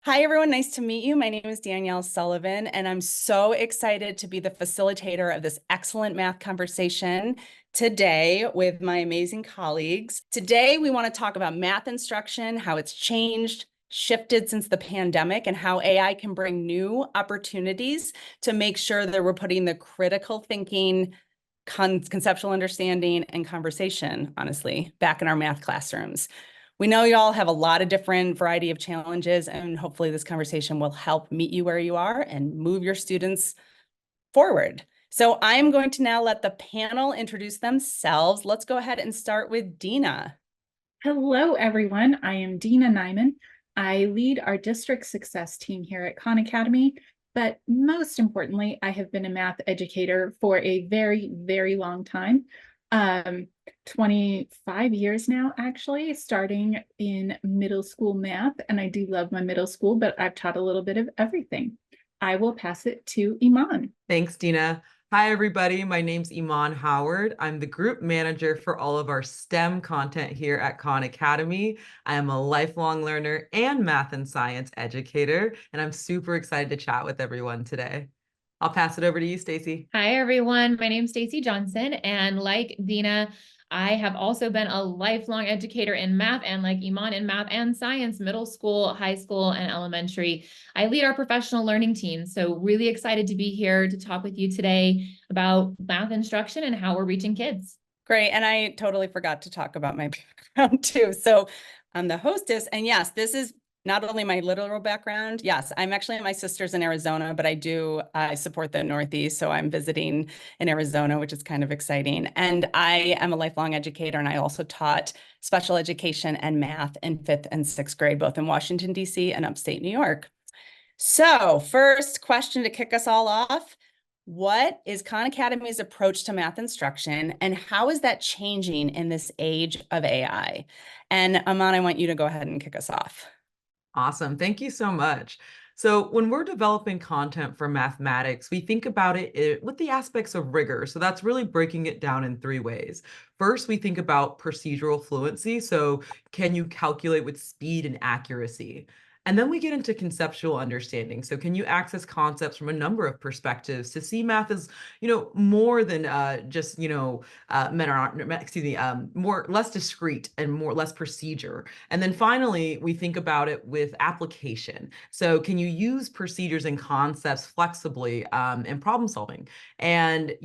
Hi, everyone. Nice to meet you. My name is Danielle Sullivan, and I'm so excited to be the facilitator of this excellent math conversation today with my amazing colleagues. Today, we want to talk about math instruction, how it's changed, shifted since the pandemic, and how AI can bring new opportunities to make sure that we're putting the critical thinking, conceptual understanding, and conversation, honestly, back in our math classrooms. We know you all have a lot of different variety of challenges, and hopefully this conversation will help meet you where you are and move your students forward. So I'm going to now let the panel introduce themselves. Let's go ahead and start with Dina. Hello, everyone. I am Dina Nyman. I lead our district success team here at Khan Academy, but most importantly, I have been a math educator for a very, very long time. 25 years now, actually, starting in middle school math. And I do love my middle school, but I've taught a little bit of everything. I will pass it to Iman. Thanks, Dina. Hi, everybody. My name's Iman Howard. I'm the group manager for all of our STEM content here at Khan Academy. I am a lifelong learner and math and science educator, and I'm super excited to chat with everyone today. I'll pass it over to you, Stacy. Hi, everyone. My name is Stacy Johnson, and like Dina, I have also been a lifelong educator in math, and like Iman, in math and science, middle school, high school, and elementary. I lead our professional learning team, so really excited to be here to talk with you today about math instruction and how we're reaching kids. Great. And I totally forgot to talk about my background too. So I'm the hostess, and yes, this is not only my literal background. Yes, I'm actually, my sister's in Arizona, but I support the Northeast. So I'm visiting in Arizona, which is kind of exciting. And I am a lifelong educator, and I also taught special education and math in 5th and 6th grade, both in Washington, D.C. and upstate New York. So first question to kick us all off. What is Khan Academy's approach to math instruction, and how is that changing in this age of AI? And Aman, I want you to go ahead and kick us off. Awesome. Thank you so much. So when we're developing content for mathematics, we think about it with the aspects of rigor. So that's really breaking it down in 3 ways. First, we think about procedural fluency. So can you calculate with speed and accuracy? And then we get into conceptual understanding. So can you access concepts from a number of perspectives to see math as, more than just, more less discrete and more less procedure. And then finally, we think about it with application. So can you use procedures and concepts flexibly in problem solving? And,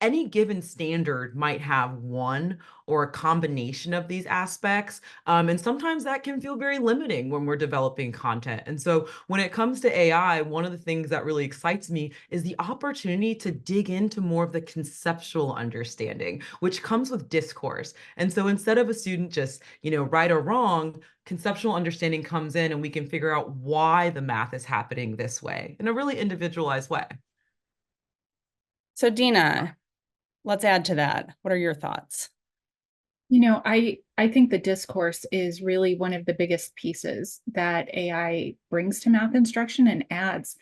any given standard might have one or a combination of these aspects. And sometimes that can feel very limiting when we're developing content. And so when it comes to AI, one of the things that really excites me is the opportunity to dig into more of the conceptual understanding, which comes with discourse. And so instead of a student just, right or wrong, conceptual understanding comes in and we can figure out why the math is happening this way in a really individualized way. So Dina, let's add to that. What are your thoughts? I think the discourse is really one of the biggest pieces that AI brings to math instruction and adds.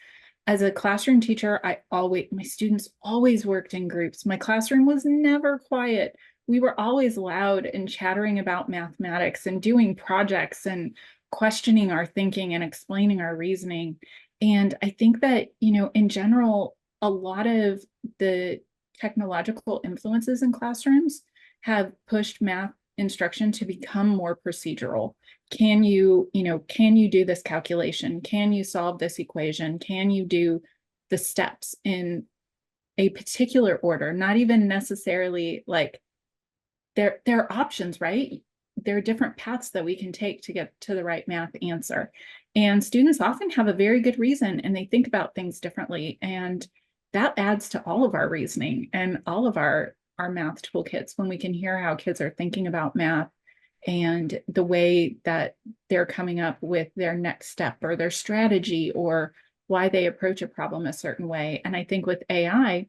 As a classroom teacher, my students always worked in groups. My classroom was never quiet. We were always loud and chattering about mathematics and doing projects and questioning our thinking and explaining our reasoning. And I think that, in general, a lot of the technological influences in classrooms have pushed math instruction to become more procedural. Can you do this calculation? Can you solve this equation? Can you do the steps in a particular order? Not even necessarily like there are options, right? There are different paths that we can take to get to the right math answer. And students often have a very good reason, and they think about things differently. And that adds to all of our reasoning and all of our math toolkits when we can hear how kids are thinking about math and the way that they're coming up with their next step or their strategy or why they approach a problem a certain way. And I think with AI,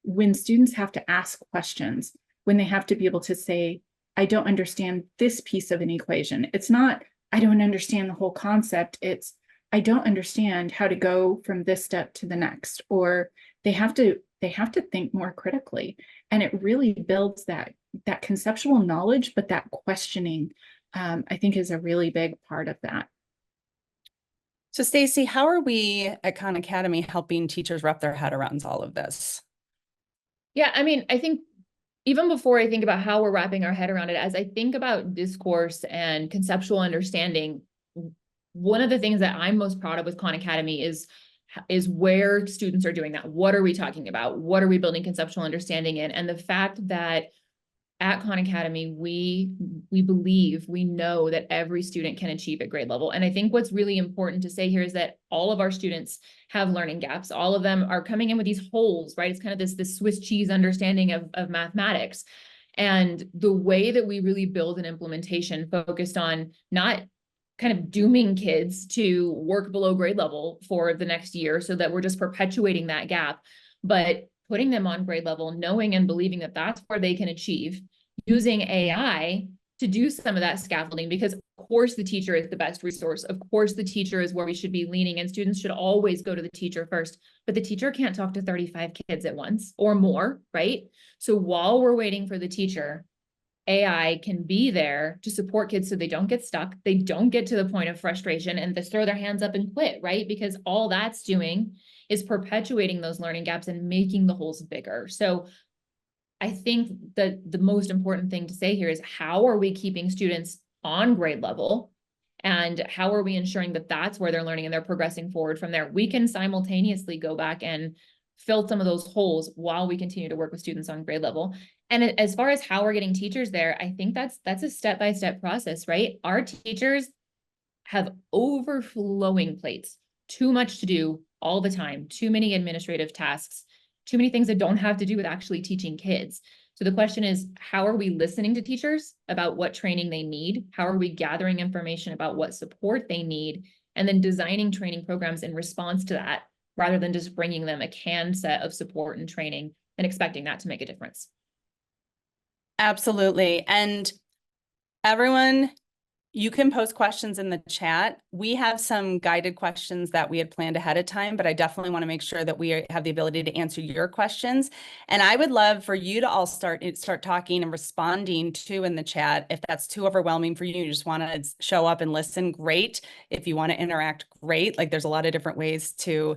when students have to ask questions, when they have to be able to say, I don't understand this piece of an equation, it's not, I don't understand the whole concept. It's, I don't understand how to go from this step to the next, or they have to think more critically. And it really builds that conceptual knowledge, but that questioning, I think, is a really big part of that. So Stacy, how are we at Khan Academy helping teachers wrap their head around all of this? Yeah, I mean, I think even before I think about how we're wrapping our head around it, as I think about discourse and conceptual understanding, one of the things that I'm most proud of with Khan Academy is where students are doing that. What are we talking about? What are we building conceptual understanding in? And the fact that at Khan Academy, we believe, we know that every student can achieve at grade level. And I think what's really important to say here is that all of our students have learning gaps. All of them are coming in with these holes, right? It's kind of this Swiss cheese understanding of mathematics. And the way that we really build an implementation focused on not kind of dooming kids to work below grade level for the next year so that we're just perpetuating that gap, but putting them on grade level, knowing and believing that that's where they can achieve, using AI to do some of that scaffolding, because of course the teacher is the best resource. Of course, the teacher is where we should be leaning, and students should always go to the teacher first, but the teacher can't talk to 35 kids at once or more, right? So while we're waiting for the teacher, AI can be there to support kids so they don't get stuck, they don't get to the point of frustration and just throw their hands up and quit, right? Because all that's doing is perpetuating those learning gaps and making the holes bigger. So I think that the most important thing to say here is, how are we keeping students on grade level? And how are we ensuring that that's where they're learning and they're progressing forward from there? We can simultaneously go back and fill some of those holes while we continue to work with students on grade level. And as far as how we're getting teachers there, I think that's a step-by-step process, right? Our teachers have overflowing plates, too much to do all the time, too many administrative tasks, too many things that don't have to do with actually teaching kids. So the question is, how are we listening to teachers about what training they need? How are we gathering information about what support they need? And then designing training programs in response to that, rather than just bringing them a canned set of support and training and expecting that to make a difference. Absolutely. And everyone, you can post questions in the chat. We have some guided questions that we had planned ahead of time, but I definitely want to make sure that we have the ability to answer your questions. And I would love for you to all start talking and responding to in the chat. If that's too overwhelming for you, you just want to show up and listen, great. If you want to interact, great. Like, there's a lot of different ways to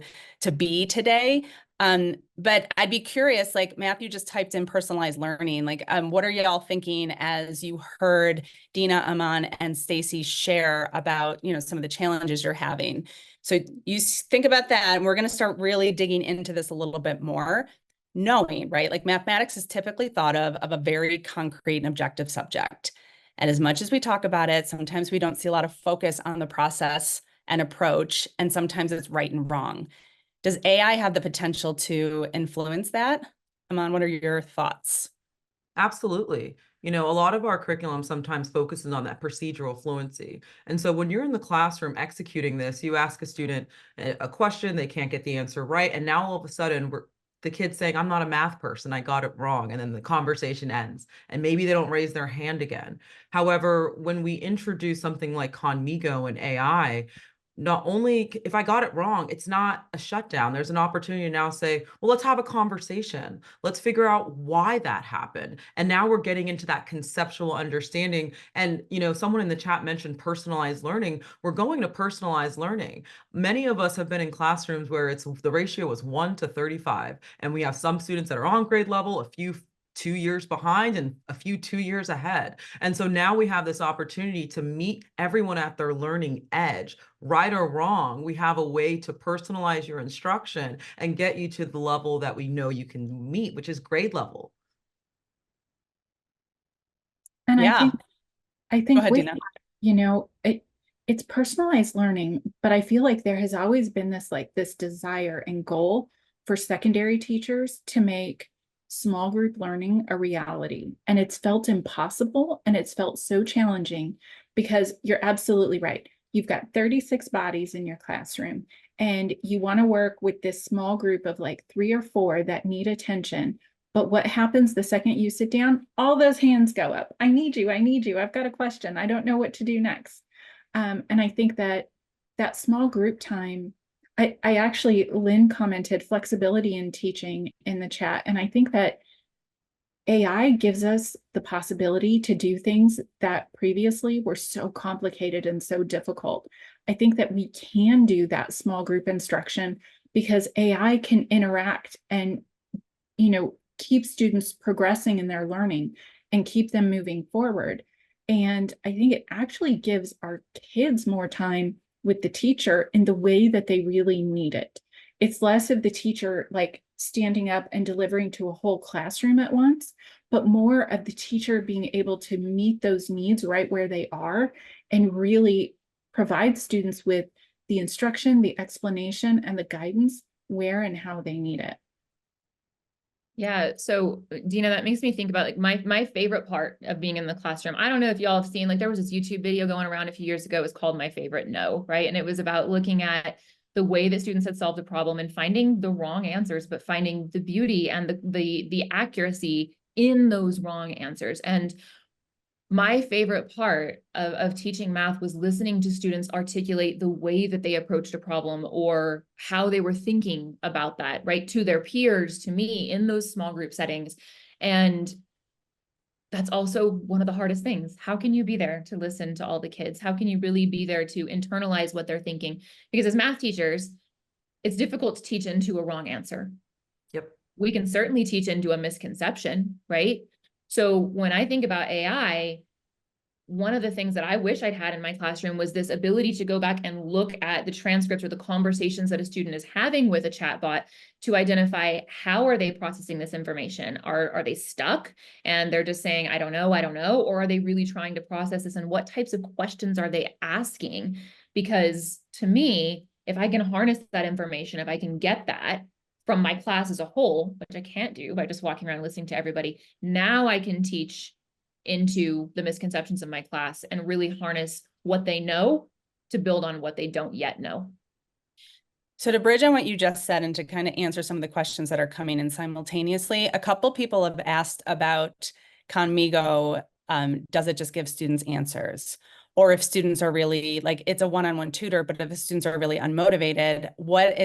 be today. But I'd be curious, like Matthew just typed in personalized learning. Like, what are y'all thinking as you heard Dina, Aman, and Stacy share about, some of the challenges you're having? So you think about that, and we're going to start really digging into this a little bit more, knowing, right? Like, mathematics is typically thought of a very concrete and objective subject. And as much as we talk about it, sometimes we don't see a lot of focus on the process and approach, and sometimes it's right and wrong. Does AI have the potential to influence that? Aman, what are your thoughts? Absolutely. A lot of our curriculum sometimes focuses on that procedural fluency. And so when you're in the classroom executing this, you ask a student a question, they can't get the answer right. And now all of a sudden the kid's saying, I'm not a math person, I got it wrong. And then the conversation ends. And maybe they don't raise their hand again. However, when we introduce something like Conmigo and AI, not only if I got it wrong, it's not a shutdown. There's an opportunity to now say, well, let's have a conversation. Let's figure out why that happened. And now we're getting into that conceptual understanding. And, someone in the chat mentioned personalized learning. We're going to personalized learning. Many of us have been in classrooms where the ratio is 1 to 35. And we have some students that are on grade level, a few 2 years behind, and a few 2 years ahead. And so now we have this opportunity to meet everyone at their learning edge. Right or wrong, we have a way to personalize your instruction and get you to the level that we know you can meet, which is grade level. And Yeah. I think Go ahead, with, Dina. it's personalized learning, but I feel like there has always been this desire and goal for secondary teachers to make small group learning a reality. And it's felt impossible, and it's felt so challenging, because you're absolutely right. You've got 36 bodies in your classroom, and you want to work with this small group of like 3 or 4 that need attention. But what happens the second you sit down? All those hands go up. I need you. I've got a question. I don't know what to do next. And I think that small group time, I actually, Lynn commented flexibility in teaching in the chat. And I think that AI gives us the possibility to do things that previously were so complicated and so difficult. I think that we can do that small group instruction because AI can interact and, keep students progressing in their learning and keep them moving forward. And I think it actually gives our kids more time with the teacher in the way that they really need it. It's less of the teacher like standing up and delivering to a whole classroom at once, but more of the teacher being able to meet those needs right where they are and really provide students with the instruction, the explanation, and the guidance where and how they need it. Yeah. So Dina, that makes me think about like my favorite part of being in the classroom. I don't know if y'all have seen, like there was this YouTube video going around a few years ago. It was called My Favorite No, right? And it was about looking at the way that students had solved a problem and finding the wrong answers, but finding the beauty and the accuracy in those wrong answers. And my favorite part of teaching math was listening to students articulate the way that they approached a problem or how they were thinking about that, right? To their peers, to me, in those small group settings. And that's also one of the hardest things. How can you be there to listen to all the kids? How can you really be there to internalize what they're thinking? Because as math teachers, it's difficult to teach into a wrong answer. Yep. We can certainly teach into a misconception, right? So when I think about AI, one of the things that I wish I'd had in my classroom was this ability to go back and look at the transcripts or the conversations that a student is having with a chatbot to identify how are they processing this information? Are they stuck and they're just saying, I don't know, or are they really trying to process this, and what types of questions are they asking? Because to me, if I can harness that information, if I can get that from my class as a whole, which I can't do by just walking around listening to everybody, now I can teach into the misconceptions of my class and really harness what they know to build on what they don't yet know. So to bridge on what you just said and to kind of answer some of the questions that are coming in simultaneously, a couple people have asked about Conmigo. Does it just give students answers? Or if students are really like, it's a one-on-one tutor, but if the students are really unmotivated,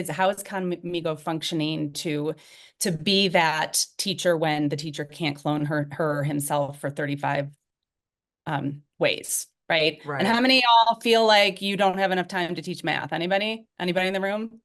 how is Conmigo functioning to be that teacher when the teacher can't clone her or himself for 35 ways, right? Right. And how many of y'all feel like you don't have enough time to teach math? Anybody in the room?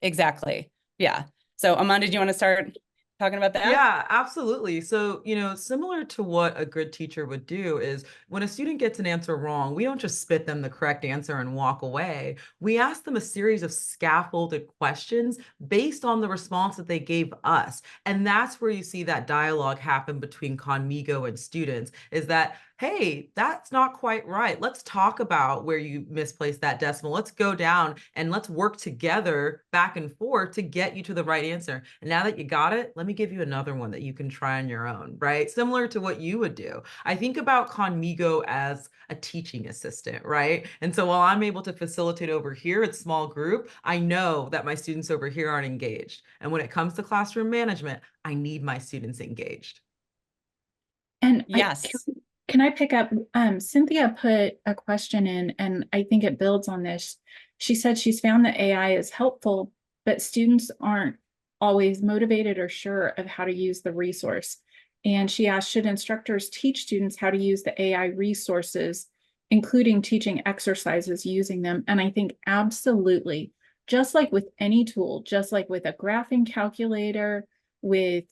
Exactly. Yeah. So Amanda, do you want to start talking about that? Yeah, absolutely. So, similar to what a good teacher would do is when a student gets an answer wrong, we don't just spit them the correct answer and walk away. We ask them a series of scaffolded questions based on the response that they gave us. And that's where you see that dialogue happen between Conmigo and students, is that, hey, that's not quite right. Let's talk about where you misplaced that decimal. Let's go down and let's work together back and forth to get you to the right answer. And now that you got it, let me give you another one that you can try on your own, right? Similar to what you would do. I think about Conmigo as a teaching assistant, right? And so while I'm able to facilitate over here at small group, I know that my students over here aren't engaged. And when it comes to classroom management, I need my students engaged. And yes. Can I pick up? Cynthia put a question in, and I think it builds on this. She said she's found that AI is helpful, but students aren't always motivated or sure of how to use the resource. And she asked, should instructors teach students how to use the AI resources, including teaching exercises using them? And I think absolutely, just like with any tool, just like with a graphing calculator, with,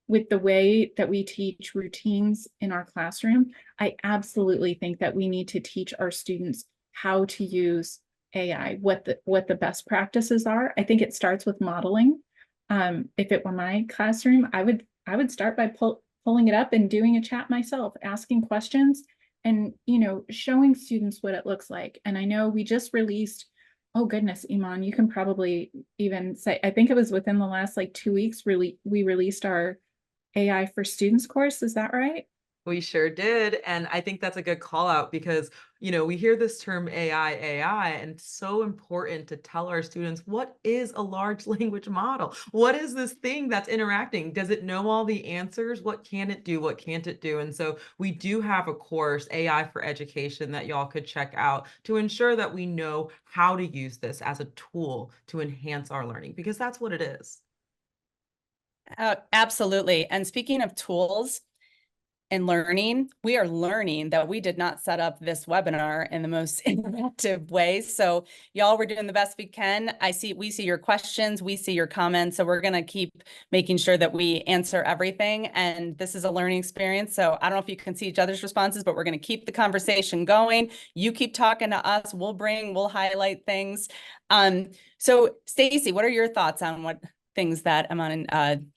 with the way that we teach routines in our classroom, I absolutely think that we need to teach our students how to use AI, what the best practices are. I think it starts with modeling. If it were my classroom, I would start by pulling it up and doing a chat myself, asking questions and, showing students what it looks like. And I know we just released, oh goodness, Iman, you can probably even say, I think it was within the last like 2 weeks, really, we released our AI for Students course. Is that right? We sure did. And I think that's a good call out because, we hear this term AI, and it's so important to tell our students, what is a large language model? What is this thing that's interacting? Does it know all the answers? What can it do? What can't it do? And so we do have a course, AI for Education, that y'all could check out to ensure that we know how to use this as a tool to enhance our learning, because that's what it is. Absolutely. And speaking of tools and learning, we are learning that we did not set up this webinar in the most interactive way. So y'all, we're doing the best we can. We see your questions, we see your comments. So we're going to keep making sure that we answer everything. And this is a learning experience. So I don't know if you can see each other's responses, but we're going to keep the conversation going. You keep talking to us. We'll highlight things. So Stacy, what are your thoughts on what things that Iman and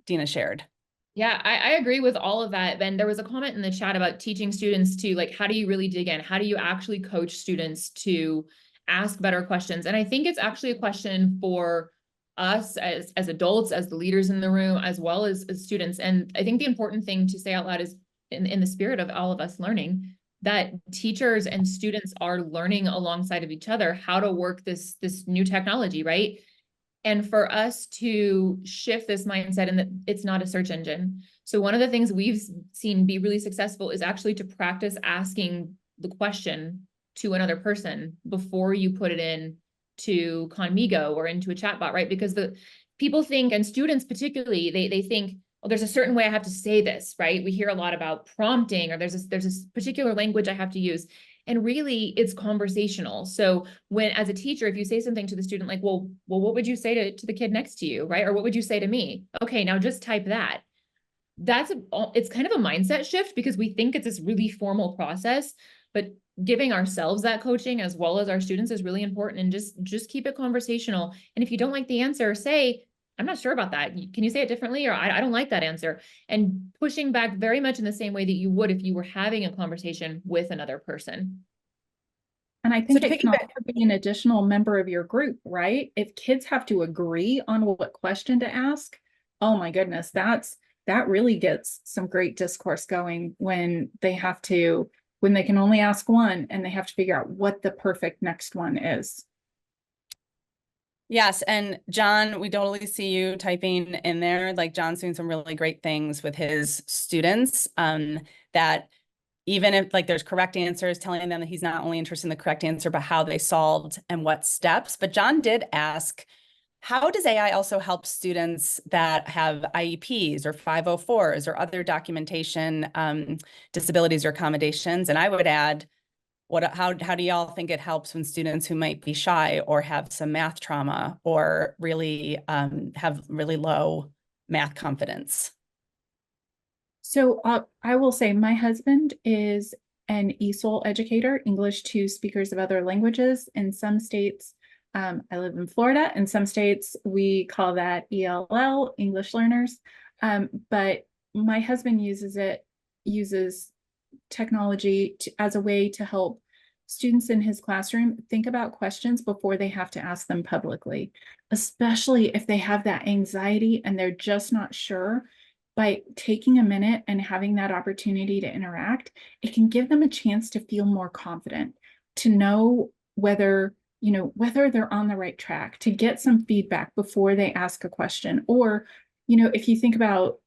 Dina shared? Yeah, I agree with all of that. And there was a comment in the chat about teaching students to like, how do you really dig in? How do you actually coach students to ask better questions? And I think it's actually a question for us as adults, as the leaders in the room, as well as students. And I think the important thing to say out loud is in the spirit of all of us learning, that teachers and students are learning alongside of each other how to work this new technology, right? And for us to shift this mindset and that it's not a search engine. So one of the things we've seen be really successful is actually to practice asking the question to another person before you put it in to Conmigo or into a chatbot, right? Because the people think, and students particularly, they think, oh, there's a certain way I have to say this, right? We hear a lot about prompting, or there's this particular language I have to use. And really, it's conversational. So when, as a teacher, if you say something to the student like, well, what would you say to the kid next to you, right? Or what would you say to me? Okay, now just type that. It's kind of a mindset shift because we think it's this really formal process, but giving ourselves that coaching as well as our students is really important. And just keep it conversational. And if you don't like the answer, say, I'm not sure about that. Can you say it differently? Or I don't like that answer. And pushing back very much in the same way that you would if you were having a conversation with another person. And I think it can also be an additional member of your group, right? If kids have to agree on what question to ask, oh my goodness, that really gets some great discourse going when they can only ask one and they have to figure out what the perfect next one is. Yes, and John, we totally see you typing in there. Like John's doing some really great things with his students, that even if like there's correct answers, telling them that he's not only interested in the correct answer, but how they solved and what steps. But John did ask, how does AI also help students that have IEPs or 504s or other documentation disabilities or accommodations? And I would add, how do y'all think it helps when students who might be shy or have some math trauma or really have really low math confidence? So I will say my husband is an ESOL educator, English to speakers of other languages. In some states, I live in Florida. In some states, we call that ELL, English learners. But my husband uses technology as a way to help students in his classroom think about questions before they have to ask them publicly, especially if they have that anxiety and they're just not sure. By taking a minute and having that opportunity to interact, it can give them a chance to feel more confident, to know whether they're on the right track, to get some feedback before they ask a question. Or, if you think about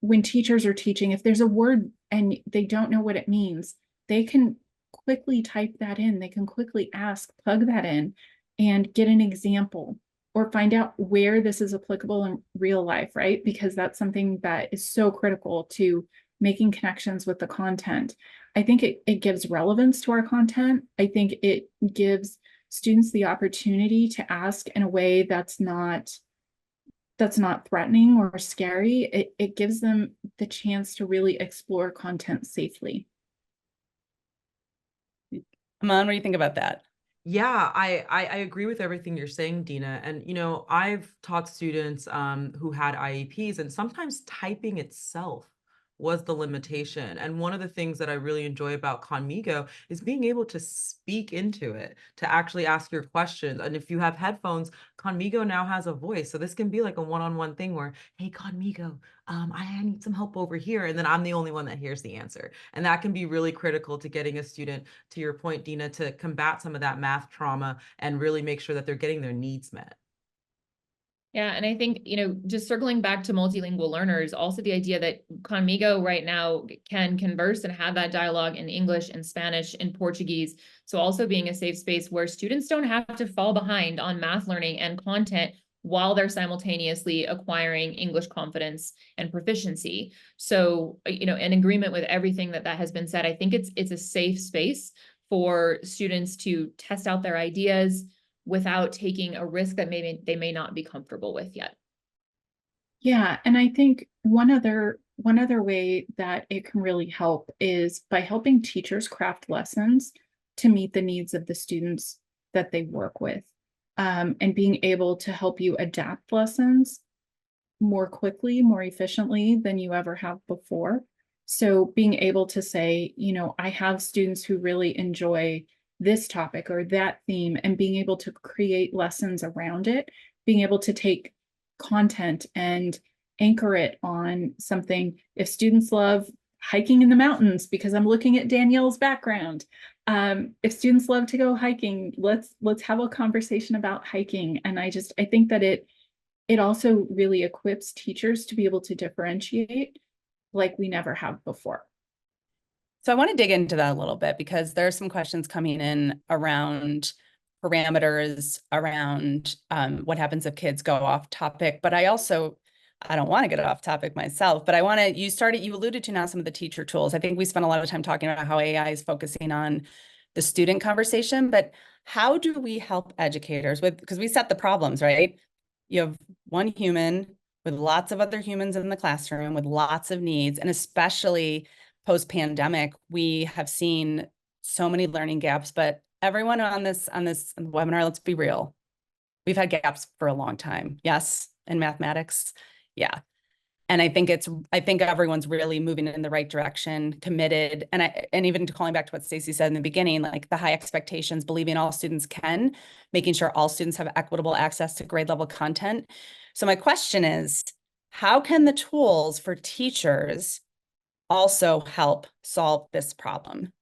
when teachers are teaching, if there's a word and they don't know what it means, they can quickly type that in. They can quickly plug that in and get an example or find out where this is applicable in real life, right? Because that's something that is so critical to making connections with the content. I think it gives relevance to our content. I think it gives students the opportunity to ask in a way that's not threatening or scary. It gives them the chance to really explore content safely. Aman, what do you think about that? Yeah, I agree with everything you're saying, Dina. And, I've taught students who had IEPs, and sometimes typing itself was the limitation. And one of the things that I really enjoy about Conmigo is being able to speak into it, to actually ask your questions. And if you have headphones, Conmigo now has a voice. So this can be like a one-on-one thing where, hey, Conmigo, I need some help over here. And then I'm the only one that hears the answer. And that can be really critical to getting a student, to your point, Dina, to combat some of that math trauma and really make sure that they're getting their needs met. Yeah, and I think, just circling back to multilingual learners, also the idea that Conmigo right now can converse and have that dialogue in English and Spanish and Portuguese. So also being a safe space where students don't have to fall behind on math learning and content while they're simultaneously acquiring English confidence and proficiency. So, you know, in agreement with everything that has been said, I think it's a safe space for students to test out their ideas without taking a risk that maybe they may not be comfortable with yet. Yeah, and I think one other way that it can really help is by helping teachers craft lessons to meet the needs of the students that they work with, and being able to help you adapt lessons more quickly, more efficiently than you ever have before. So being able to say, you know, I have students who really enjoy this topic or that theme, and being able to create lessons around it, being able to take content and anchor it on something. If students love hiking in the mountains, because I'm looking at Danielle's background, if students love to go hiking, let's have a conversation about hiking. And I think that it also really equips teachers to be able to differentiate like we never have before. So I want to dig into that a little bit, because there are some questions coming in around parameters, around what happens if kids go off topic. But I don't want to get off topic myself, but you alluded to now some of the teacher tools. I think we spent a lot of time talking about how AI is focusing on the student conversation, but how do we help educators because we set the problems, right? You have one human with lots of other humans in the classroom with lots of needs, and especially post-pandemic, we have seen so many learning gaps. But everyone on this webinar, let's be real, we've had gaps for a long time. Yes, in mathematics, yeah. And I think everyone's really moving in the right direction, committed. And even calling back to what Stacey said in the beginning, like the high expectations, believing all students can, making sure all students have equitable access to grade level content. So my question is, how can the tools for teachers also help solve this problem?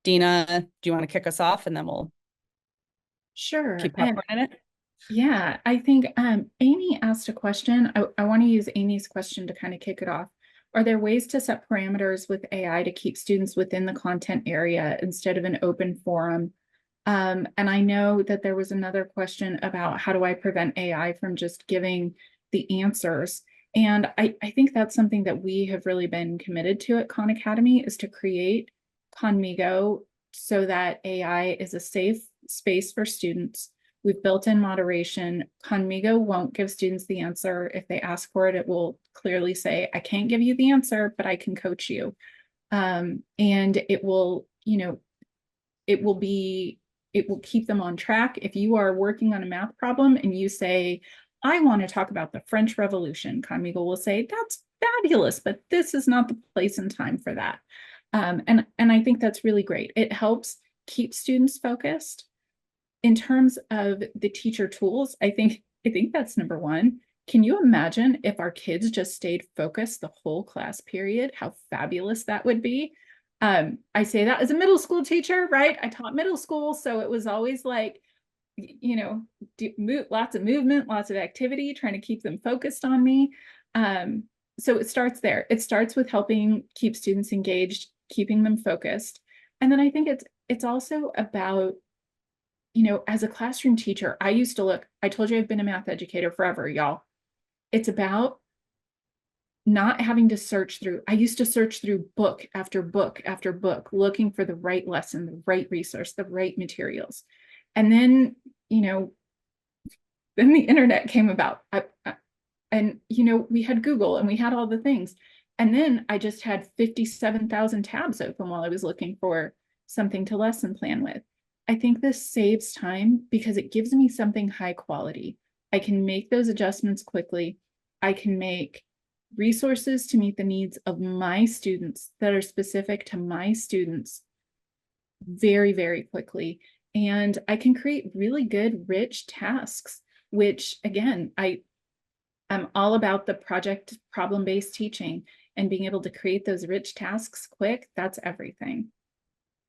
Dina, do you want to kick us off, and then we'll Sure. keep popcorn in it? Yeah, I think Amy asked a question. I want to use Amy's question to kind of kick it off. Are there ways to set parameters with AI to keep students within the content area instead of an open forum? And I know that there was another question about how do I prevent AI from just giving the answers? And I think that's something that we have really been committed to at Khan Academy, is to create Khanmigo so that AI is a safe space for students. We've built in moderation. Khanmigo won't give students the answer. If they ask for it, it will clearly say, I can't give you the answer, but I can coach you. And it will, it will keep them on track. If you are working on a math problem and you say, I want to talk about the French Revolution, Khanmigo will say, that's fabulous, but this is not the place and time for that. And I think that's really great. It helps keep students focused. In terms of the teacher tools, I think that's number one. Can you imagine if our kids just stayed focused the whole class period? How fabulous that would be. I say that as a middle school teacher, right? I taught middle school, so it was always like, lots of movement, lots of activity, trying to keep them focused on me. So it starts there. It starts with helping keep students engaged, keeping them focused. And then I think it's also about, as a classroom teacher, I told you I've been a math educator forever, y'all. It's about not having to search through. I used to search through book after book after book, looking for the right lesson, the right resource, the right materials. And then, then the internet came about. And we had Google and we had all the things. And then I just had 57,000 tabs open while I was looking for something to lesson plan with. I think this saves time because it gives me something high quality. I can make those adjustments quickly. I can make resources to meet the needs of my students that are specific to my students very, very quickly. And I can create really good, rich tasks, which again, I'm all about the project problem-based teaching, and being able to create those rich tasks quick, that's everything.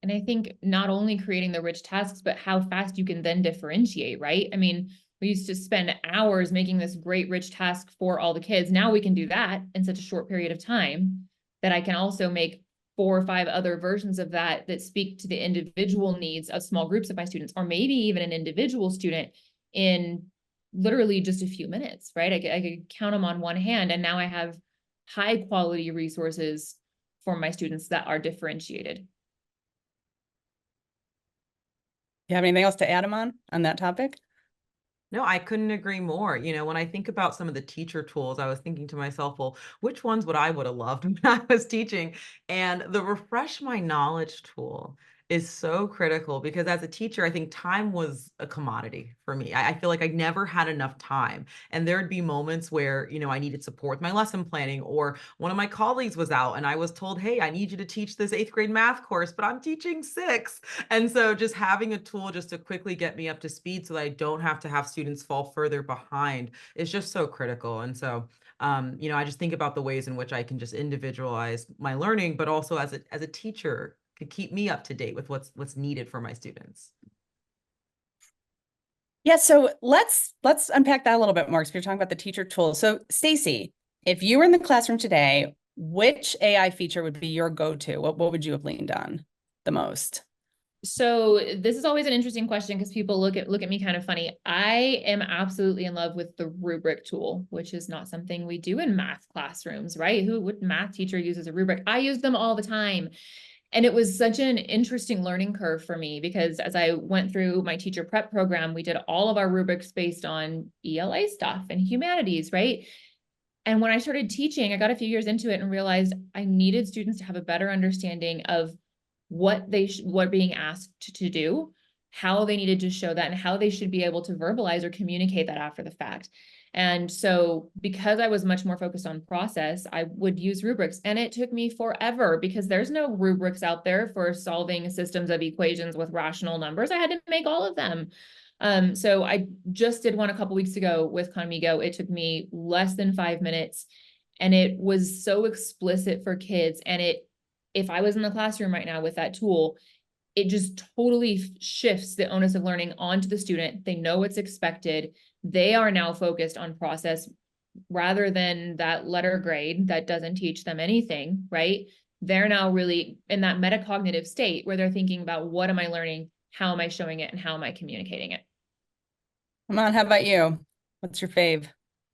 And I think not only creating the rich tasks, but how fast you can then differentiate, right? I mean, we used to spend hours making this great rich task for all the kids. Now we can do that in such a short period of time that I can also make 4 or 5 other versions of that speak to the individual needs of small groups of my students, or maybe even an individual student in literally just a few minutes, right? I could count them on one hand, and now I have high quality resources for my students that are differentiated. You have anything else to add, Iman, on that topic? No, I couldn't agree more. You know, when I think about some of the teacher tools, I was thinking to myself, well, which ones would I would have loved when I was teaching? And the refresh my knowledge tool is so critical because as a teacher, I think time was a commodity for me. I feel like I never had enough time. And there'd be moments where, you know, I needed support with my lesson planning, or one of my colleagues was out and I was told, hey, I need you to teach this 8th grade math course, but I'm teaching 6. And so just having a tool just to quickly get me up to speed so that I don't have to have students fall further behind is just so critical. And so, you know, I just think about the ways in which I can just individualize my learning, but also as a teacher could keep me up to date with what's needed for my students. Yeah, so let's unpack that a little bit more because we're talking about the teacher tools. So Stacy, if you were in the classroom today, which AI feature would be your go-to? What would you have leaned on the most? So this is always an interesting question because people look at me kind of funny. I am absolutely in love with the rubric tool, which is not something we do in math classrooms, right? Who would math teacher uses a rubric? I use them all the time. And it was such an interesting learning curve for me because as I went through my teacher prep program, we did all of our rubrics based on ELA stuff and humanities, right? And when I started teaching, I got a few years into it and realized I needed students to have a better understanding of what what being asked to do, how they needed to show that, and how they should be able to verbalize or communicate that after the fact. And so because I was much more focused on process, I would use rubrics, and it took me forever because there's no rubrics out there for solving systems of equations with rational numbers. I had to make all of them. So I just did one a couple weeks ago with Conmigo. It took me less than 5 minutes, and it was so explicit for kids. And if I was in the classroom right now with that tool, it just totally shifts the onus of learning onto the student. They know what's expected. They are now focused on process rather than that letter grade that doesn't teach them anything, right? They're now really in that metacognitive state where they're thinking about what am I learning, how am I showing it, and how am I communicating it? Iman, how about you? What's your fave?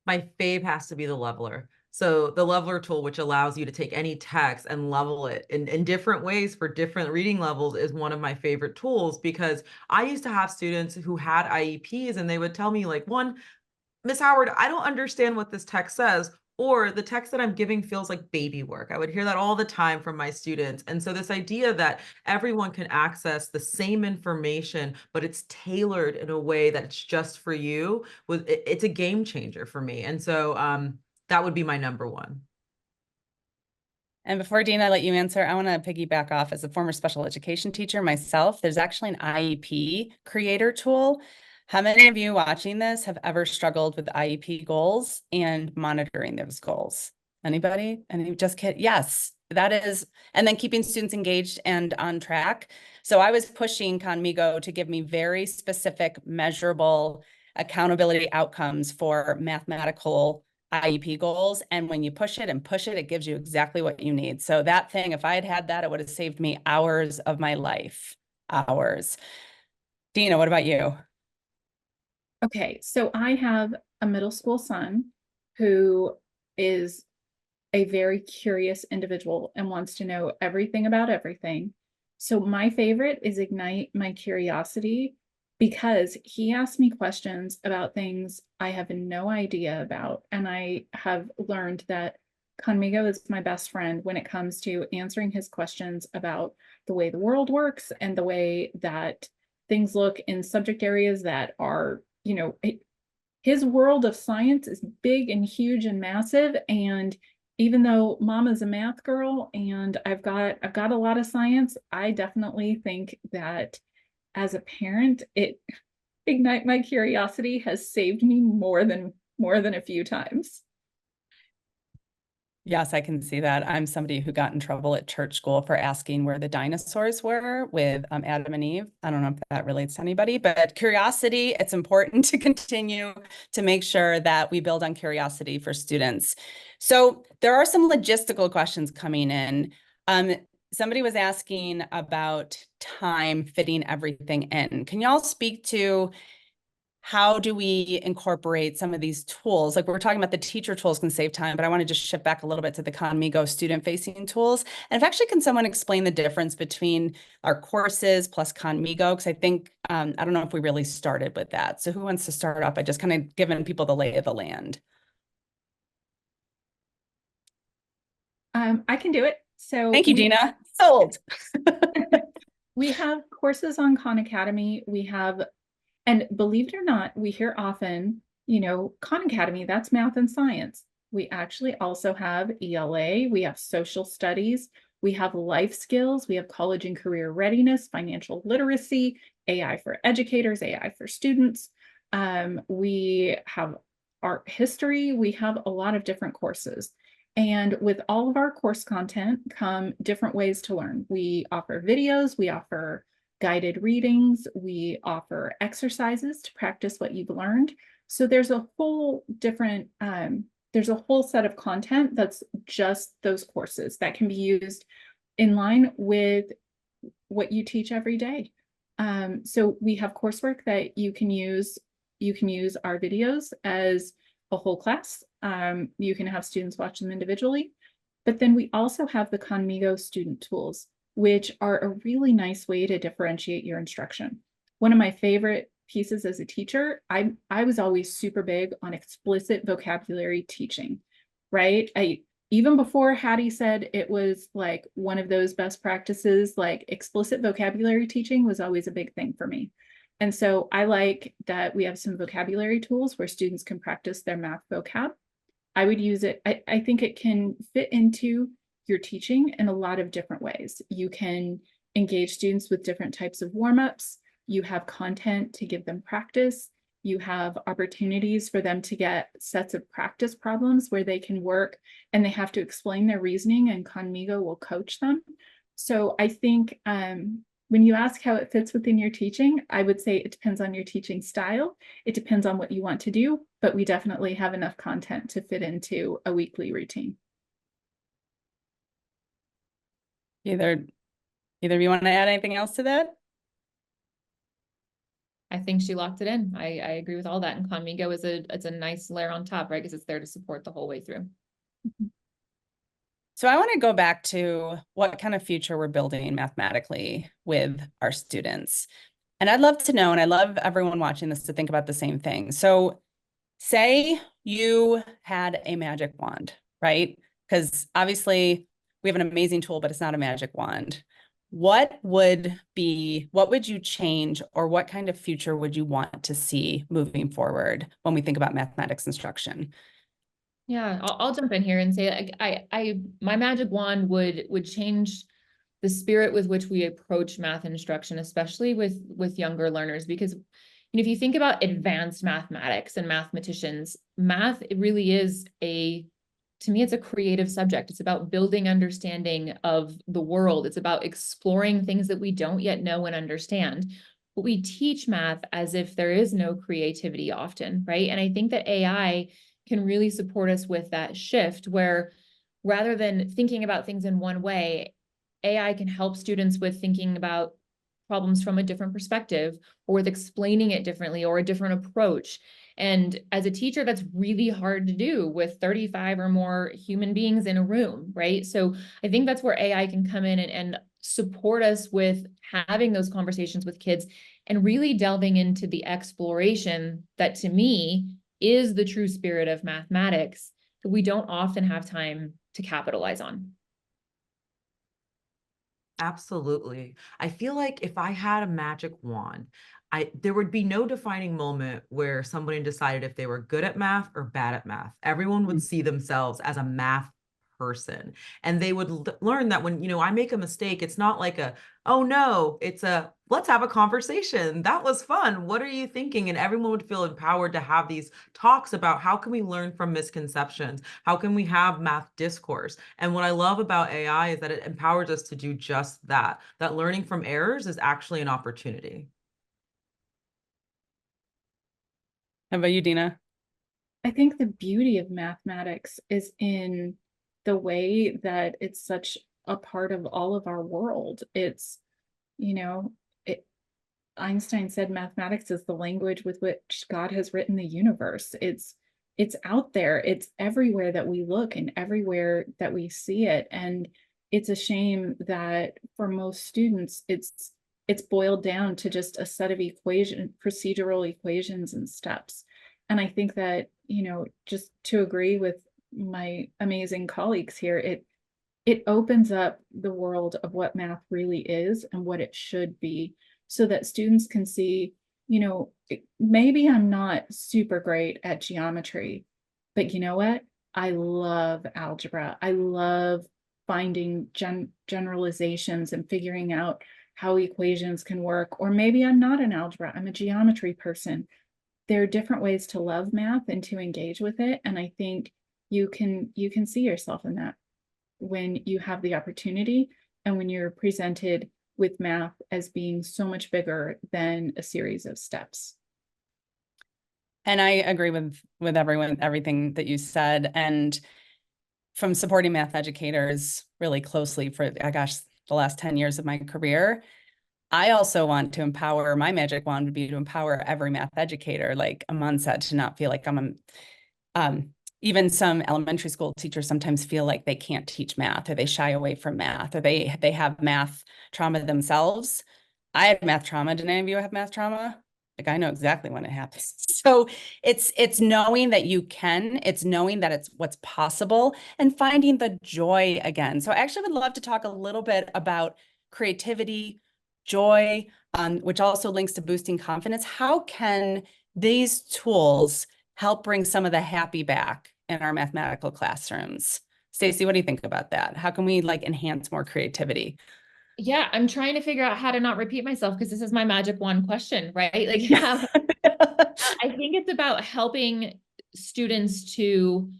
My fave has to be the leveler. So the leveler tool, which allows you to take any text and level it in different ways for different reading levels, is one of my favorite tools because I used to have students who had IEPs and they would tell me like, one, Miss Howard, I don't understand what this text says, or the text that I'm giving feels like baby work. I would hear that all the time from my students. And so this idea that everyone can access the same information, but it's tailored in a way that it's just for you, it's a game changer for me. And so that would be my number one. And before Dina, I let you answer, I want to piggyback off as a former special education teacher myself. There's actually an IEP creator tool. How many of you watching this have ever struggled with IEP goals and monitoring those goals? Anybody? And you just kid? Yes, that is. And then keeping students engaged and on track. So I was pushing Conmigo to give me very specific, measurable accountability outcomes for mathematical IEP goals. And when you push it, it gives you exactly what you need. So that thing, if I had had that, it would have saved me hours of my life. Hours. Dina, what about you? Okay, so I have a middle school son who is a very curious individual and wants to know everything about everything. So my favorite is Ignite My Curiosity because he asks me questions about things I have no idea about. And I have learned that Conmigo is my best friend when it comes to answering his questions about the way the world works and the way that things look in subject areas that are, his world of science is big and huge and massive. And even though Mama's a math girl and I've got a lot of science, I definitely think that as a parent, Ignite My Curiosity has saved me more than a few times. Yes, I can see that. I'm somebody who got in trouble at church school for asking where the dinosaurs were with Adam and Eve. I don't know if that relates to anybody, but curiosity, it's important to continue to make sure that we build on curiosity for students. So there are some logistical questions coming in. Somebody was asking about time fitting everything in. Can y'all speak to how do we incorporate some of these tools? Like we're talking about the teacher tools can save time, but I want to just shift back a little bit to the Conmigo student-facing tools. And if actually, can someone explain the difference between our courses plus Conmigo? Because I think, I don't know if we really started with that. So who wants to start off by just kind of giving people the lay of the land? I can do it. So Thank you, Dina. Sold. we have courses on Khan Academy. We have, and believe it or not, we hear often, you know, Khan Academy, that's math and science. We actually also have ELA, we have social studies, we have life skills, we have college and career readiness, financial literacy, AI for educators, AI for students. We have art history, we have a lot of different courses. And with all of our course content come different ways to learn. We offer videos, we offer guided readings, we offer exercises to practice what you've learned. So there's a whole different, there's a whole set of content that's just those courses that can be used in line with what you teach every day. So we have coursework that you can use. You can use our videos as a whole class. You can have students watch them individually, but then we also have the Conmigo student tools, which are a really nice way to differentiate your instruction. One of my favorite pieces as a teacher, I was always super big on explicit vocabulary teaching, right? Even before Hattie said it was like one of those best practices, like explicit vocabulary teaching was always a big thing for me. And so I like that we have some vocabulary tools where students can practice their math vocab. I would use it. I think it can fit into your teaching in a lot of different ways. You can engage students with different types of warm-ups. You have content to give them practice. You have opportunities for them to get sets of practice problems where they can work and they have to explain their reasoning, and Conmigo will coach them. So I think when you ask how it fits within your teaching, I would say it depends on your teaching style. It depends on what you want to do, but we definitely have enough content to fit into a weekly routine. Either of you want to add anything else to that? I think she locked it in. I agree with all that. And Conmigo is it's a nice layer on top, right? Because it's there to support the whole way through. So I want to go back to what kind of future we're building mathematically with our students. And I'd love to know, and I love everyone watching this to think about the same thing. So say you had a magic wand, right? Because obviously we have an amazing tool, but it's not a magic wand. What would you change, or what kind of future would you want to see moving forward when we think about mathematics instruction? Yeah, I'll jump in here and say my magic wand would change the spirit with which we approach math instruction, especially with younger learners, because if you think about advanced mathematics and mathematicians, math, it really is to me, it's a creative subject. It's about building understanding of the world. It's about exploring things that we don't yet know and understand. But we teach math as if there is no creativity often, right? And I think that AI can really support us with that shift, where rather than thinking about things in one way, AI can help students with thinking about problems from a different perspective, or with explaining it differently, or a different approach. And as a teacher, that's really hard to do with 35 or more human beings in a room, right? So I think that's where AI can come in and support us with having those conversations with kids and really delving into the exploration that, to me, is the true spirit of mathematics that we don't often have time to capitalize on. Absolutely. I feel like if I had a magic wand, there would be no defining moment where somebody decided if they were good at math or bad at math. Everyone would see themselves as a math person, and they would learn that when, I make a mistake, it's not like oh no, it's let's have a conversation. That was fun. What are you thinking? And everyone would feel empowered to have these talks about how can we learn from misconceptions? How can we have math discourse? And what I love about AI is that it empowers us to do just that learning from errors is actually an opportunity. How about you, Dina? I think the beauty of mathematics is in the way that it's such a part of all of our world. It's, you know, Einstein said mathematics is the language with which God has written the universe. It's out there. It's everywhere that we look and everywhere that we see it. And it's a shame that for most students, it's boiled down to just a set of procedural equations and steps. And I think that, just to agree with my amazing colleagues here, it opens up the world of what math really is and what it should be, so that students can see, maybe I'm not super great at geometry, but you know what? I love algebra. I love finding generalizations and figuring out how equations can work. Or maybe I'm not an algebra, I'm a geometry person. There are different ways to love math and to engage with it. And I think you can see yourself in that when you have the opportunity and when you're presented with math as being so much bigger than a series of steps. And I agree with everything that you said. And from supporting math educators really closely for, the last 10 years of my career, I also want to empower, my magic wand would be to empower every math educator, like Aman said, to not feel like even some elementary school teachers sometimes feel like they can't teach math, or they shy away from math, or they have math trauma themselves. I had math trauma. Did any of you have math trauma? Like, I know exactly when it happens. So it's knowing that you can, it's knowing that it's what's possible, and finding the joy again. So I actually would love to talk a little bit about creativity, joy, which also links to boosting confidence. How can these tools help bring some of the happy back in our mathematical classrooms? Stacey, what do you think about that? How can we enhance more creativity? Yeah, I'm trying to figure out how to not repeat myself, because this is my magic wand question, right? I think it's about helping students to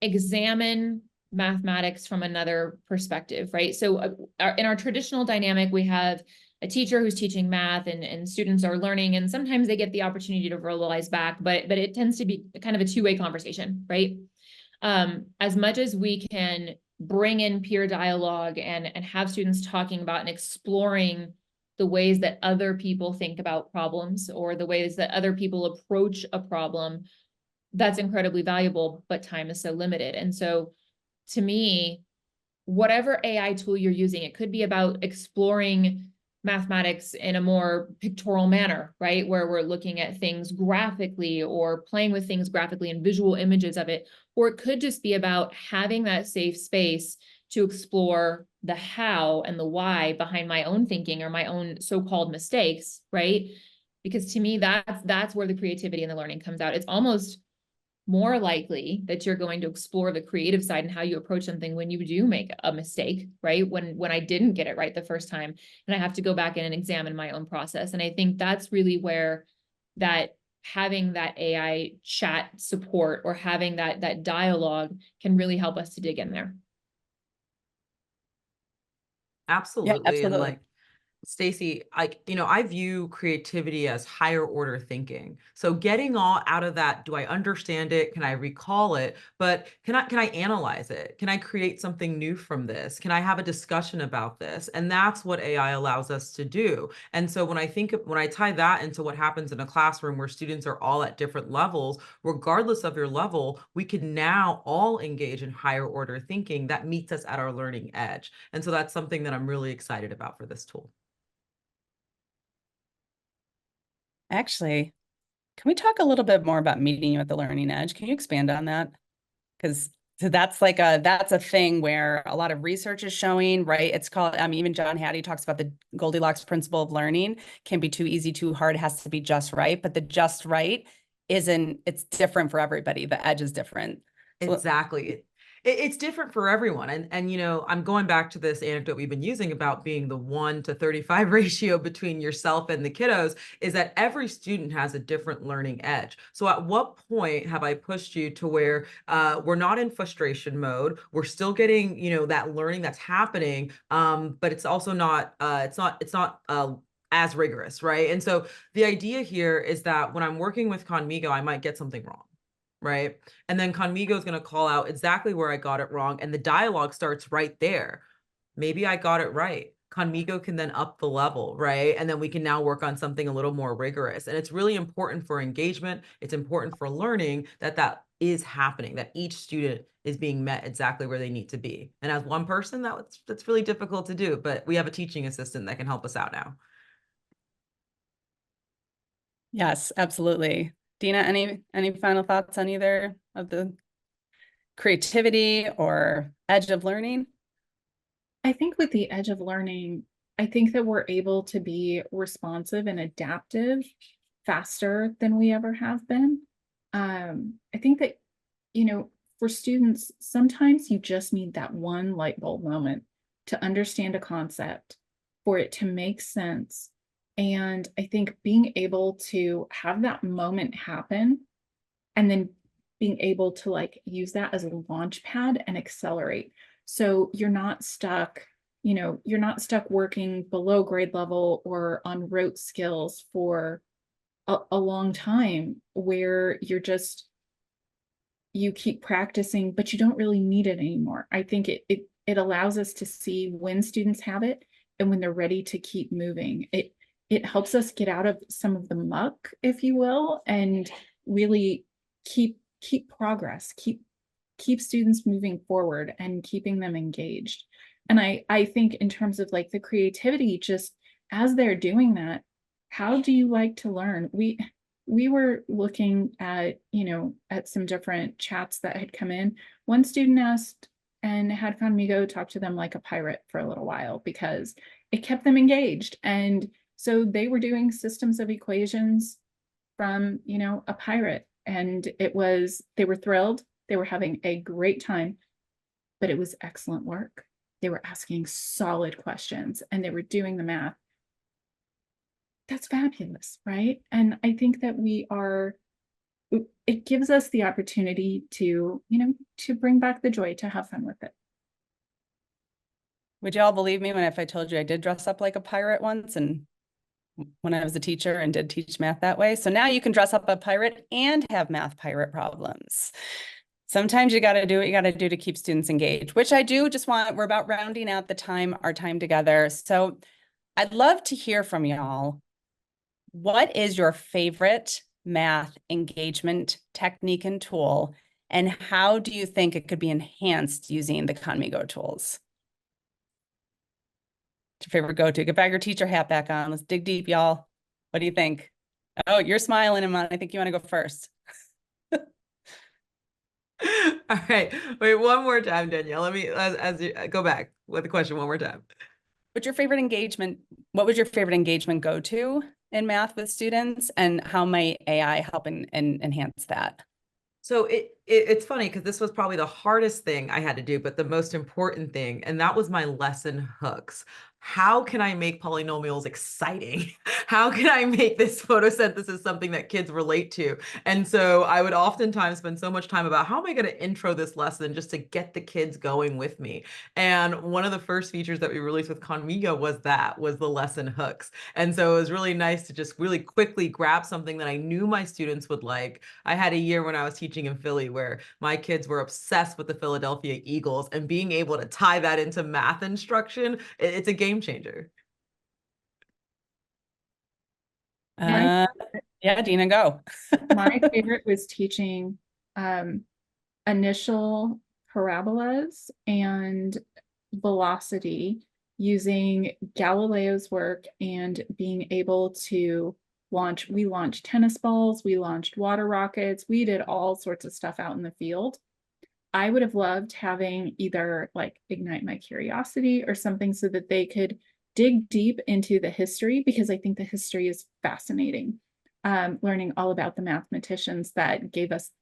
examine mathematics from another perspective, right? So in our traditional dynamic, we have a teacher who's teaching math, and students are learning, and sometimes they get the opportunity to verbalize back, but it tends to be kind of a two-way conversation, right? As much as we can bring in peer dialogue and have students talking about and exploring the ways that other people think about problems, or the ways that other people approach a problem, that's incredibly valuable, but time is so limited. And so to me, whatever AI tool you're using, it could be about exploring mathematics in a more pictorial manner, right? Where we're looking at things graphically, or playing with things graphically and visual images of it. Or it could just be about having that safe space to explore the how and the why behind my own thinking or my own so-called mistakes, right? Because to me, that's where the creativity and the learning comes out. It's almost more likely that you're going to explore the creative side and how you approach something when you do make a mistake, right? When I didn't get it right the first time, and I have to go back in and examine my own process. And I think that's really where that having that AI chat support, or having that dialogue, can really help us to dig in there. Absolutely. And Absolutely. Stacey, I view creativity as higher order thinking. So getting all out of that, do I understand it? Can I recall it? But can I analyze it? Can I create something new from this? Can I have a discussion about this? And that's what AI allows us to do. And so when I tie that into what happens in a classroom where students are all at different levels, regardless of your level, we can now all engage in higher order thinking that meets us at our learning edge. And so that's something that I'm really excited about for this tool. Actually, can we talk a little bit more about meeting you at the learning edge? Can you expand on that? Because that's that's a thing where a lot of research is showing, right? It's called, even John Hattie talks about the Goldilocks principle of learning. Can be too easy, too hard, it has to be just right. But the just right it's different for everybody. The edge is different. So, Exactly. It's different for everyone. And I'm going back to this anecdote we've been using about being the 1:35 ratio between yourself and the kiddos, is that every student has a different learning edge. So at what point have I pushed you to where we're not in frustration mode? We're still getting, that learning that's happening, but it's also not, it's not as rigorous, right? And so the idea here is that when I'm working with Conmigo, I might get something wrong. Right. And then Conmigo is going to call out exactly where I got it wrong. And the dialogue starts right there. Maybe I got it right. Conmigo can then up the level, right? And then we can now work on something a little more rigorous. And it's really important for engagement. It's important for learning that that is happening, that each student is being met exactly where they need to be. And as one person, that's really difficult to do, but we have a teaching assistant that can help us out now. Yes, absolutely. Dina, any final thoughts on either of the creativity or edge of learning? I think with the edge of learning, I think that we're able to be responsive and adaptive faster than we ever have been. I think that, for students, sometimes you just need that one light bulb moment to understand a concept, for it to make sense. And I think being able to have that moment happen and then being able to like use that as a launch pad and accelerate. So you're not stuck, you're not stuck working below grade level or on rote skills for a long time, where you keep practicing, but you don't really need it anymore. I think it allows us to see when students have it and when they're ready to keep moving. It helps us get out of some of the muck, if you will, and really keep progress, keep students moving forward and keeping them engaged. And I think in terms of like the creativity, just as they're doing that, how do you like to learn? We were looking at, at some different chats that had come in. One student asked and had Conmigo talk to them like a pirate for a little while because it kept them engaged. And so they were doing systems of equations from, a pirate. And they were thrilled. They were having a great time, but it was excellent work. They were asking solid questions and they were doing the math. That's fabulous, right? And I think that it gives us the opportunity to, to bring back the joy, to have fun with it. Would you all believe me if I told you I did dress up like a pirate once, and when I was a teacher and did teach math that way? So now you can dress up a pirate and have math pirate problems. Sometimes you got to do what you got to do to keep students engaged, which I do. We're about rounding out our time together. So I'd love to hear from y'all. What is your favorite math engagement technique and tool, and how do you think it could be enhanced using the Conmigo tools? What's your favorite go-to? Get back your teacher hat back on. Let's dig deep, y'all. What do you think? Oh, you're smiling, Iman. I think you want to go first. All right. Wait, one more time, Danielle. Let me as you go back with the question one more time. What was your favorite engagement go-to in math with students, and how might AI help and enhance that? So it's funny because this was probably the hardest thing I had to do, but the most important thing, and that was my lesson hooks. How can I make polynomials exciting? How can I make this photosynthesis something that kids relate to? And so I would oftentimes spend so much time about how am I going to intro this lesson just to get the kids going with me. And one of the first features that we released with Conmigo was the lesson hooks. And so it was really nice to just really quickly grab something that I knew my students would like. I had a year when I was teaching in Philly where my kids were obsessed with the Philadelphia Eagles, and being able to tie that into math instruction, it's a game changer. Yeah, Dina, go. My favorite was teaching initial parabolas and velocity using Galileo's work and being able to we launched tennis balls, we launched water rockets, we did all sorts of stuff out in the field. I would have loved having either like Ignite My Curiosity or something so that they could dig deep into the history, because I think the history is fascinating. Learning all about the mathematicians that gave us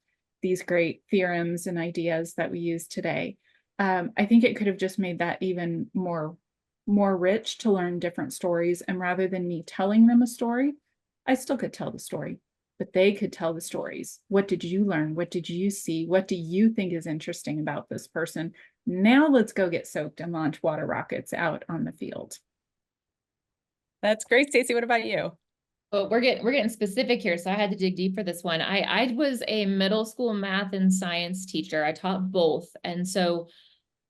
these great theorems and ideas that we use today. I think it could have just made that even more rich to learn different stories. And rather than me telling them a story, I still could tell the story, but they could tell the stories. What did you learn? What did you see? What do you think is interesting about this person? Now let's go get soaked and launch water rockets out on the field. That's great. Stacey, what about you? Well, we're getting specific here, so I had to dig deep for this one. I was a middle school math and science teacher. I taught both. And so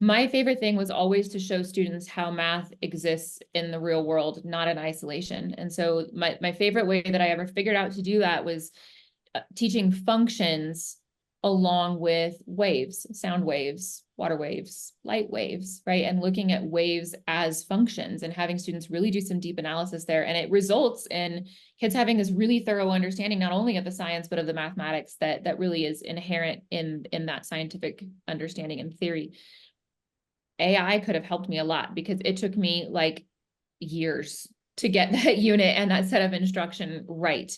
My favorite thing was always to show students how math exists in the real world, not in isolation. And so my favorite way that I ever figured out to do that was teaching functions along with waves, sound waves, water waves, light waves, right? And looking at waves as functions and having students really do some deep analysis there. And it results in kids having this really thorough understanding, not only of the science, but of the mathematics that really is inherent in that scientific understanding and theory. AI could have helped me a lot because it took me like years to get that unit and that set of instruction right.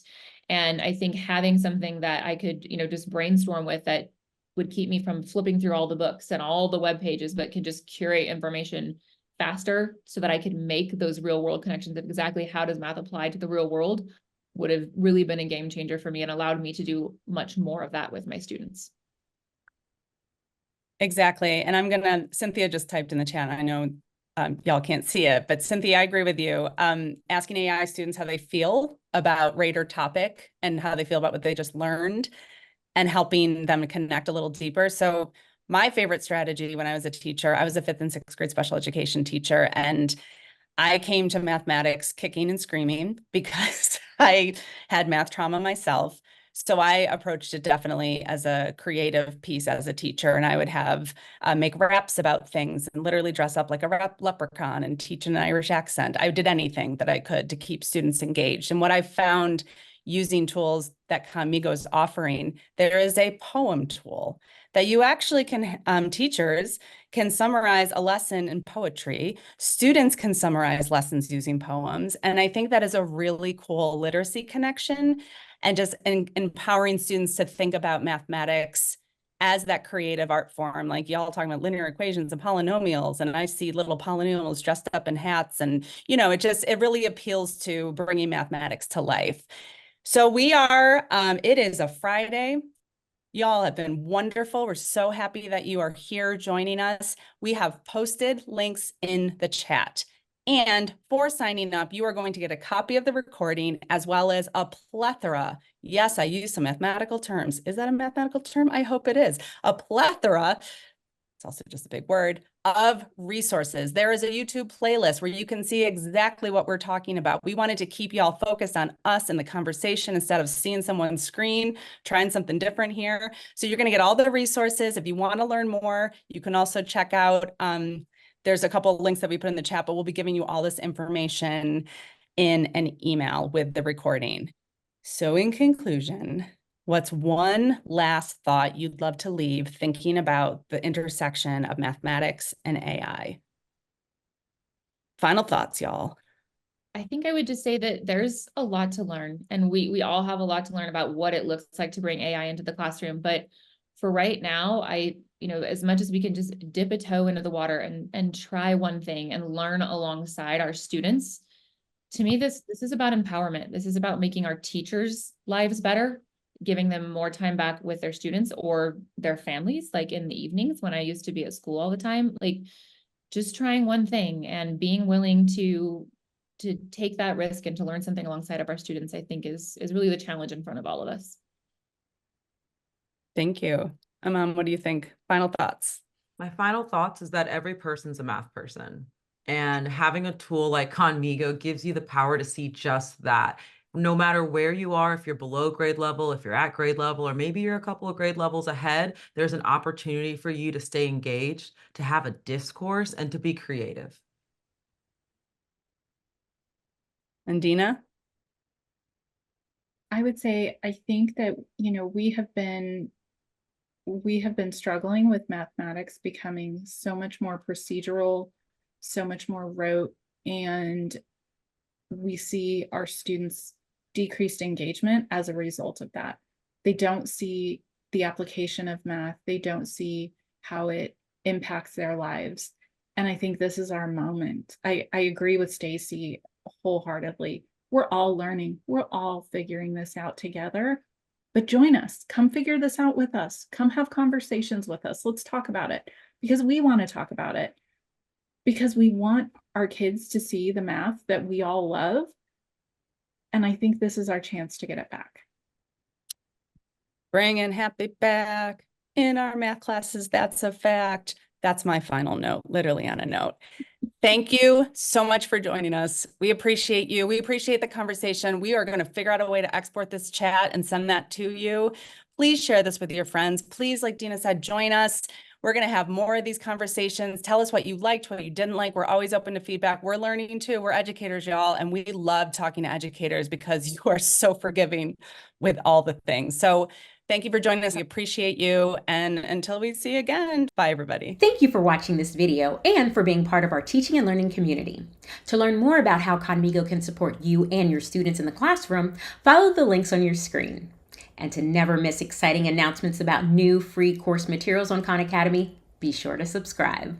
And I think having something that I could, just brainstorm with that would keep me from flipping through all the books and all the web pages, but could just curate information faster so that I could make those real world connections of exactly how does math apply to the real world would have really been a game changer for me and allowed me to do much more of that with my students. Exactly. And Cynthia just typed in the chat. I know y'all can't see it, but Cynthia, I agree with you. Asking AI students how they feel about rate or topic and how they feel about what they just learned and helping them connect a little deeper. So my favorite strategy when I was a teacher, I was a 5th and 6th grade special education teacher, and I came to mathematics kicking and screaming because I had math trauma myself. So I approached it definitely as a creative piece as a teacher, and I would have make raps about things and literally dress up like a leprechaun and teach an Irish accent. I did anything that I could to keep students engaged. And what I found using tools that Conmigo is offering, there is a poem tool that you actually can, teachers can summarize a lesson in poetry. Students can summarize lessons using poems. And I think that is a really cool literacy connection and just empowering students to think about mathematics as that creative art form. Like y'all talking about linear equations and polynomials, and I see little polynomials dressed up in hats, and it really appeals to bringing mathematics to life. So it is a Friday. Y'all have been wonderful. We're so happy that you are here joining us. We have posted links in the chat. And for signing up, you are going to get a copy of the recording as well as a plethora. Yes, I use some mathematical terms. Is that a mathematical term? I hope it is. A plethora, it's also just a big word, of resources. There is a YouTube playlist where you can see exactly what we're talking about. We wanted to keep y'all focused on us and the conversation instead of seeing someone's screen, trying something different here. So you're going to get all the resources. If you want to learn more, you can also check out, there's a couple of links that we put in the chat, but we'll be giving you all this information in an email with the recording. So in conclusion, what's one last thought you'd love to leave thinking about the intersection of mathematics and AI? Final thoughts, y'all. I think I would just say that there's a lot to learn, and we all have a lot to learn about what it looks like to bring AI into the classroom. But for right now, as much as we can just dip a toe into the water and try one thing and learn alongside our students, to me, this is about empowerment. This is about making our teachers' lives better, giving them more time back with their students or their families, like in the evenings when I used to be at school all the time. Like just trying one thing and being willing to take that risk and to learn something alongside of our students, I think is really the challenge in front of all of us. Thank you. What do you think? Final thoughts? My final thoughts is that every person's a math person. And having a tool like Conmigo gives you the power to see just that. No matter where you are, if you're below grade level, if you're at grade level, or maybe you're a couple of grade levels ahead, there's an opportunity for you to stay engaged, to have a discourse, and to be creative. And Dina? I would say, I think that, we have been struggling with mathematics becoming so much more procedural, so much more rote, and we see our students decreased engagement as a result of that. They don't see the application of math. They don't see how it impacts their lives. And I think this is our moment. I agree with Stacy wholeheartedly. We're all learning. We're all figuring this out together. But join us. Come figure this out with us. Come have conversations with us. Let's talk about it because we want to talk about it. Because we want our kids to see the math that we all love. And I think this is our chance to get it back. Bringing happy back in our math classes. That's a fact. That's my final note, literally on a note. Thank you so much for joining us. We appreciate you. We appreciate the conversation. We are going to figure out a way to export this chat and send that to you. Please share this with your friends. Please, like Dina said, join us. We're going to have more of these conversations. Tell us what you liked, what you didn't like. We're always open to feedback. We're learning too. We're educators, y'all. And we love talking to educators because you are so forgiving with all the things. So thank you for joining us. We appreciate you. And until we see you again, bye, everybody. Thank you for watching this video and for being part of our teaching and learning community. To learn more about how Conmigo can support you and your students in the classroom, follow the links on your screen. And to never miss exciting announcements about new free course materials on Khan Academy, be sure to subscribe.